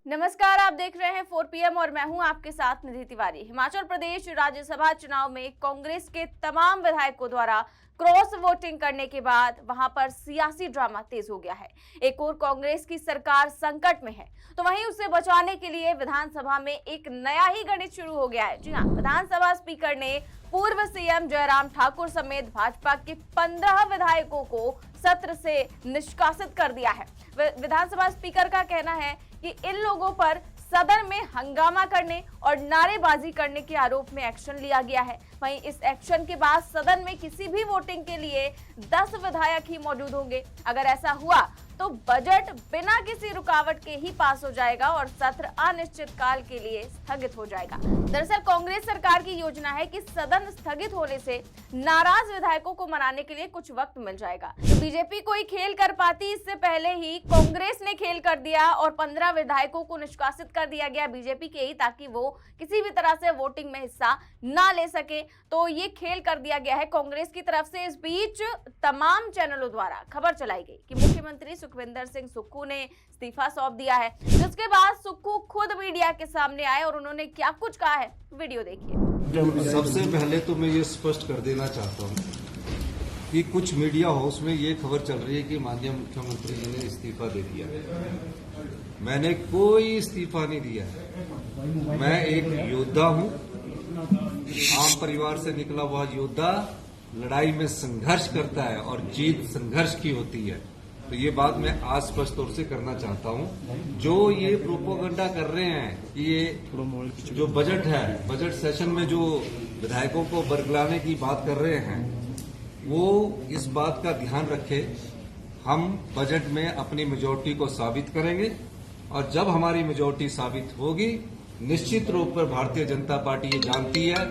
नमस्कार, आप देख रहे हैं 4 PM और मैं हूं आपके साथ निधि तिवारी। हिमाचल प्रदेश राज्यसभा चुनाव में कांग्रेस के तमाम विधायकों द्वारा क्रॉस वोटिंग करने के बाद वहां पर सियासी ड्रामा तेज हो गया है। एक और कांग्रेस की सरकार संकट में है, तो वहीं उसे बचाने के लिए विधानसभा में एक नया ही गणित शुरू हो गया है। जी हां, विधानसभा स्पीकर ने पूर्व सीएम जयराम ठाकुर समेत भाजपा के 15 विधायकों को सत्र से निष्कासित कर दिया है। विधानसभा स्पीकर का कहना है कि इन लोगों पर सदन में हंगामा करने और नारेबाजी करने के आरोप में एक्शन लिया गया है। वहीं इस एक्शन के बाद सदन में किसी भी वोटिंग के लिए 10 विधायक ही मौजूद होंगे। अगर ऐसा हुआ तो बजट बिना किसी रुकावट के ही पास हो जाएगा और सत्र अनिश्चित काल के लिए स्थगित हो जाएगा। दरअसल कांग्रेस सरकार की योजना है कि सदन स्थगित होने से नाराज विधायकों को मनाने के लिए कुछ वक्त मिल जाएगा। तो बीजेपी कोई खेल कर पाती, इससे पहले ही कांग्रेस ने खेल कर दिया और 15 विधायकों को निष्कासित कर दिया गया बीजेपी के ही, ताकि वो किसी भी तरह से वोटिंग में हिस्सा ना ले सके। तो ये खेल कर दिया गया है कांग्रेस की तरफ से। इस बीच तमाम चैनलों द्वारा खबर चलाई गई कि मुख्यमंत्री सुखविंदर सिंह सुक्खू ने इस्तीफा सौंप दिया है, जिसके बाद सुक्खू खुद मीडिया के सामने आए और उन्होंने क्या कुछ कहा है, वीडियो देखिए। सबसे पहले तो मैं ये स्पष्ट कर देना चाहता हूँ कि कुछ मीडिया हाउस में ये खबर चल रही है कि माननीय मुख्यमंत्री जी ने इस्तीफा दे दिया। मैंने कोई इस्तीफा नहीं दिया। मैं एक योद्धा हूँ, आम परिवार से निकला हुआ योद्धा लड़ाई में संघर्ष करता है और जीत संघर्ष की होती है। तो ये बात मैं आज स्पष्ट तौर से करना चाहता हूँ। जो ये प्रोपोगंडा कर रहे हैं कि ये जो बजट है, बजट सेशन में जो विधायकों को बरगलाने की बात कर रहे हैं, वो इस बात का ध्यान रखे। हम बजट में अपनी मेजोरिटी को साबित करेंगे और जब हमारी मेजोरिटी साबित होगी, निश्चित रूप पर भारतीय जनता पार्टी ये जानती है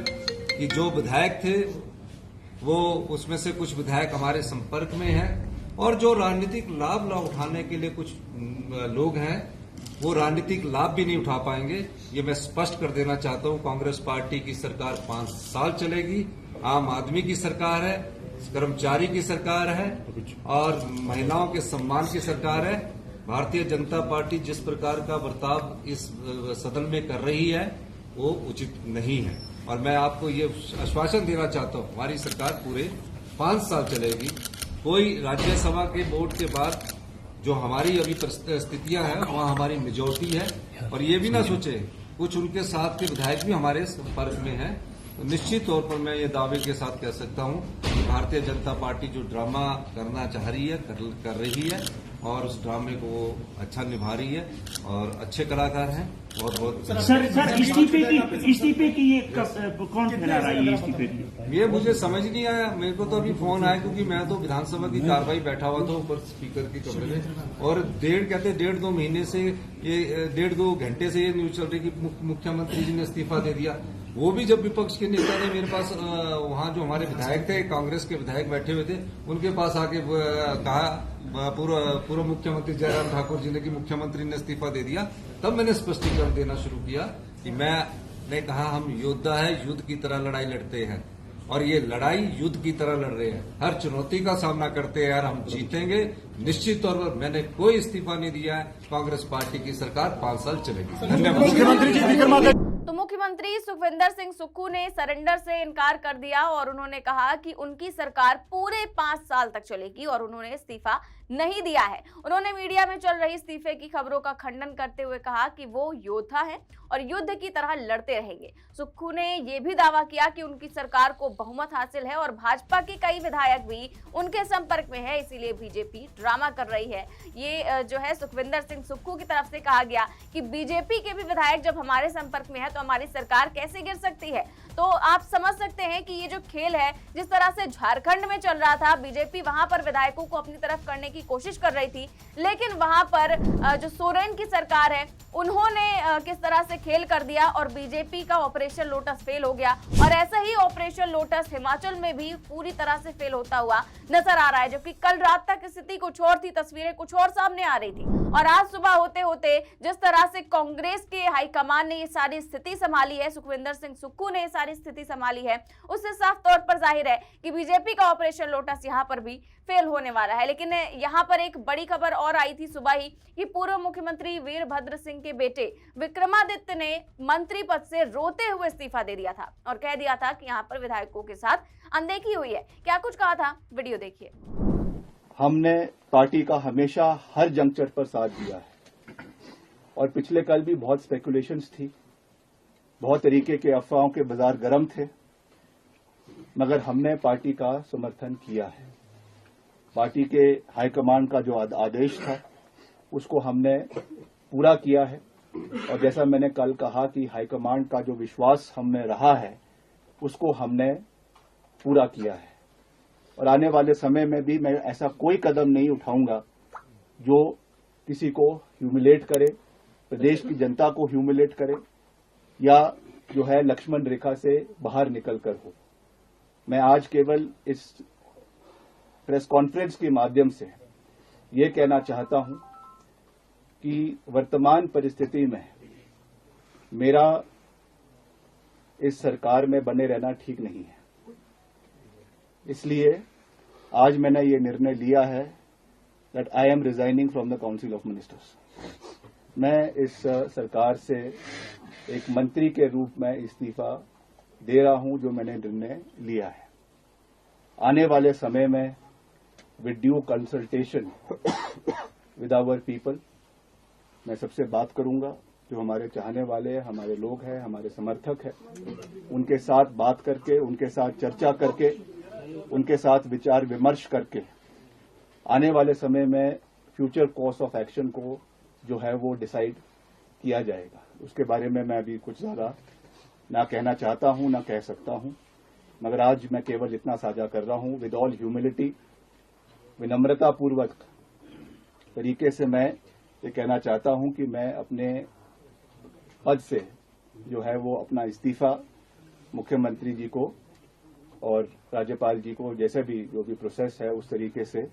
कि जो विधायक थे वो उसमें से कुछ विधायक हमारे संपर्क में हैं और जो राजनीतिक लाभ उठाने के लिए कुछ लोग हैं, वो राजनीतिक लाभ भी नहीं उठा पाएंगे। ये मैं स्पष्ट कर देना चाहता हूँ। कांग्रेस पार्टी की सरकार 5 साल चलेगी। आम आदमी की सरकार है, कर्मचारी की सरकार है और महिलाओं के सम्मान की सरकार है। भारतीय जनता पार्टी जिस प्रकार का बर्ताव इस सदन में कर रही है वो उचित नहीं है और मैं आपको ये आश्वासन देना चाहता हूँ, हमारी सरकार पूरे 5 साल चलेगी। कोई राज्यसभा के वोट के बाद जो हमारी अभी स्थितियां हैं वहाँ हमारी मेजोरिटी है और ये भी ना सोचे कुछ उनके साथ के विधायक भी हमारे संपर्क में हैं। तो निश्चित तौर पर मैं ये दावे के साथ कह सकता हूँ कि भारतीय जनता पार्टी जो ड्रामा करना चाह रही है कर रही है और उस ड्रामे को वो अच्छा निभा रही है और अच्छे कलाकार हैं। बहुत बहुत सर इस्तीफे की ये कौन फैला रहा है इस्तीफे की? ये मुझे समझ नहीं आया। मेरे को तो अभी फोन आया क्योंकि मैं तो विधानसभा की कार्रवाई बैठा हुआ था ऊपर स्पीकर के कमरे में और 1.5 महीने से ये 1.5-2 घंटे से ये न्यूज चल रही कि मुख्यमंत्री जी ने इस्तीफा दे दिया। वो भी जब विपक्ष के नेता ने मेरे पास वहाँ जो हमारे विधायक थे, कांग्रेस के विधायक बैठे हुए थे, उनके पास आके कहा पूर्व मुख्यमंत्री जयराम ठाकुर जी ने कि मुख्यमंत्री ने इस्तीफा दे दिया, तब मैंने स्पष्टीकरण देना शुरू किया कि मैंने कहा हम योद्धा है, युद्ध की तरह लड़ाई लड़ते हैं और ये लड़ाई युद्ध की तरह लड़ रहे हैं। हर चुनौती का सामना करते हैं और हम जीतेंगे निश्चित तौर पर। मैंने कोई इस्तीफा नहीं दिया है। कांग्रेस पार्टी की सरकार 5 साल चलेगी। धन्यवाद। तो मुख्यमंत्री सुखविंदर सिंह सुक्खू ने सरेंडर से इनकार कर दिया और उन्होंने कहा कि उनकी सरकार पूरे 5 साल तक चलेगी और उन्होंने इस्तीफा नहीं दिया है। उन्होंने मीडिया में चल रही इस्तीफे की खबरों का खंडन करते हुए कहा कि वो योद्धा हैं और युद्ध की तरह लड़ते रहेंगे। सुक्खू ने यह भी दावा किया कि उनकी सरकार को बहुमत हासिल है और भाजपा के कई विधायक भी उनके संपर्क में है, इसीलिए बीजेपी ड्रामा कर रही है। ये जो है सुखविंदर सिंह सुक्खू की तरफ से कहा गया कि बीजेपी के भी विधायक जब हमारे संपर्क में है तो हमारी सरकार कैसे गिर सकती है। तो आप समझ सकते हैं कि ये जो खेल है, जिस तरह से झारखंड में चल रहा था, बीजेपी वहां पर विधायकों को अपनी तरफ करने की कोशिश कर रही थी, लेकिन वहां पर जो सोरेन की सरकार है उन्होंने किस तरह से खेल कर दिया और बीजेपी का ऑपरेशन लोटस फेल हो गया। और ऐसा ही ऑपरेशन लोटस हिमाचल में भी पूरी तरह से फेल होता हुआ नजर आ रहा है, जबकि कल रात तक स्थिति कुछ और थी, तस्वीरें कुछ और सामने आ रही थी और आज सुबह होते होते जिस तरह से कांग्रेस के हाईकमान ने ये सारी स्थिति संभाली है, सुखविंदर सिंह सुक्खू ने ये सारी स्थिति संभाली है, उससे साफ तौर पर जाहिर है कि बीजेपी का ऑपरेशन लोटस यहाँ पर भी फेल होने वाला है। लेकिन यहाँ यहाँ पर एक बड़ी खबर और आई थी सुबह ही कि पूर्व मुख्यमंत्री वीरभद्र सिंह के बेटे विक्रमादित्य ने मंत्री पद से रोते हुए इस्तीफा दे दिया था और कह दिया था कि यहाँ पर विधायकों के साथ अनदेखी हुई है। क्या कुछ कहा था, वीडियो देखिए। हमने पार्टी का हमेशा हर जंक्चर पर साथ दिया है और पिछले कल भी बहुत स्पेकुलेशंस थी, बहुत तरीके के अफवाहों के बाजार गर्म थे, मगर हमने पार्टी का समर्थन किया है। पार्टी के हाईकमान का जो आदेश था उसको हमने पूरा किया है और जैसा मैंने कल कहा कि हाईकमान का जो विश्वास हमने रहा है उसको हमने पूरा किया है और आने वाले समय में भी मैं ऐसा कोई कदम नहीं उठाऊंगा जो किसी को ह्यूमिलेट करे, प्रदेश की जनता को ह्यूमिलेट करे या जो है लक्ष्मण रेखा से बाहर निकलकर हो। मैं आज केवल इस प्रेस कॉन्फ्रेंस के माध्यम से ये कहना चाहता हूं कि वर्तमान परिस्थिति में मेरा इस सरकार में बने रहना ठीक नहीं है। इसलिए आज मैंने ये निर्णय लिया है that I am resigning from the council of ministers. मैं इस सरकार से एक मंत्री के रूप में इस्तीफा दे रहा हूं जो मैंने निर्णय लिया है। आने वाले समय में with due consultation with our people मैं सबसे बात करूंगा, जो हमारे चाहने वाले हैं, हमारे लोग हैं, हमारे समर्थक हैं, उनके साथ बात करके, उनके साथ चर्चा करके, उनके साथ विचार विमर्श करके आने वाले समय में फ्यूचर कोर्स ऑफ एक्शन को जो है वो डिसाइड किया जाएगा। उसके बारे में मैं अभी कुछ ज्यादा ना कहना चाहता हूं, ना कह सकता हूं, मगर आज मैं केवल इतना साझा कर रहा हूं विद ऑल ह्यूमिलिटी, विनम्रता पूर्वक तरीके से मैं ये कहना चाहता हूं कि मैं अपने पद से जो है वो अपना इस्तीफा मुख्यमंत्री जी को और राज्यपाल जी को जैसे भी जो भी प्रोसेस है उस तरीके से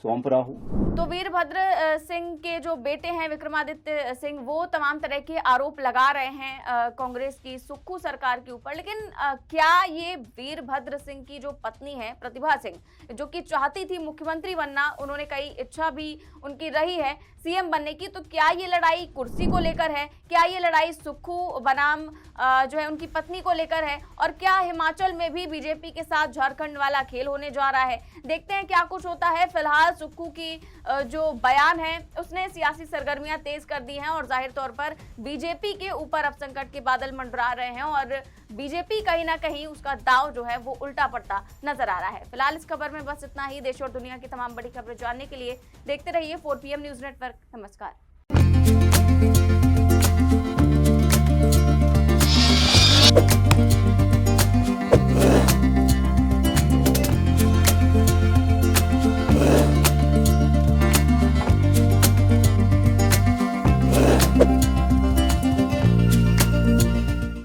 सौंप रहा हूं। तो वीरभद्र सिंह के जो बेटे हैं विक्रमादित्य सिंह, वो तमाम तरह के आरोप लगा रहे हैं कांग्रेस की सुक्खू सरकार के ऊपर, लेकिन क्या ये वीरभद्र सिंह की जो पत्नी है प्रतिभा सिंह, जो कि चाहती थी मुख्यमंत्री बनना, उन्होंने कई इच्छा भी उनकी रही है सीएम बनने की, तो क्या ये लड़ाई कुर्सी को लेकर है? क्या ये लड़ाई सुक्खू बनाम जो है उनकी पत्नी को लेकर है? और क्या हिमाचल में भी बीजेपी के साथ झारखंड वाला खेल होने जा रहा है? देखते हैं क्या कुछ होता है। फिलहाल सुक्खू की जो बयान है उसने सियासी सरगर्मियां तेज कर दी हैं और जाहिर तौर पर बीजेपी के ऊपर अब संकट के बादल मंडरा रहे हैं और बीजेपी कहीं ना कहीं उसका दाव जो है वो उल्टा पड़ता नजर आ रहा है। फिलहाल इस खबर में बस इतना ही। देश और दुनिया की तमाम बड़ी खबरें जानने के लिए देखते रहिए 4 PM न्यूज नेटवर्क। नमस्कार।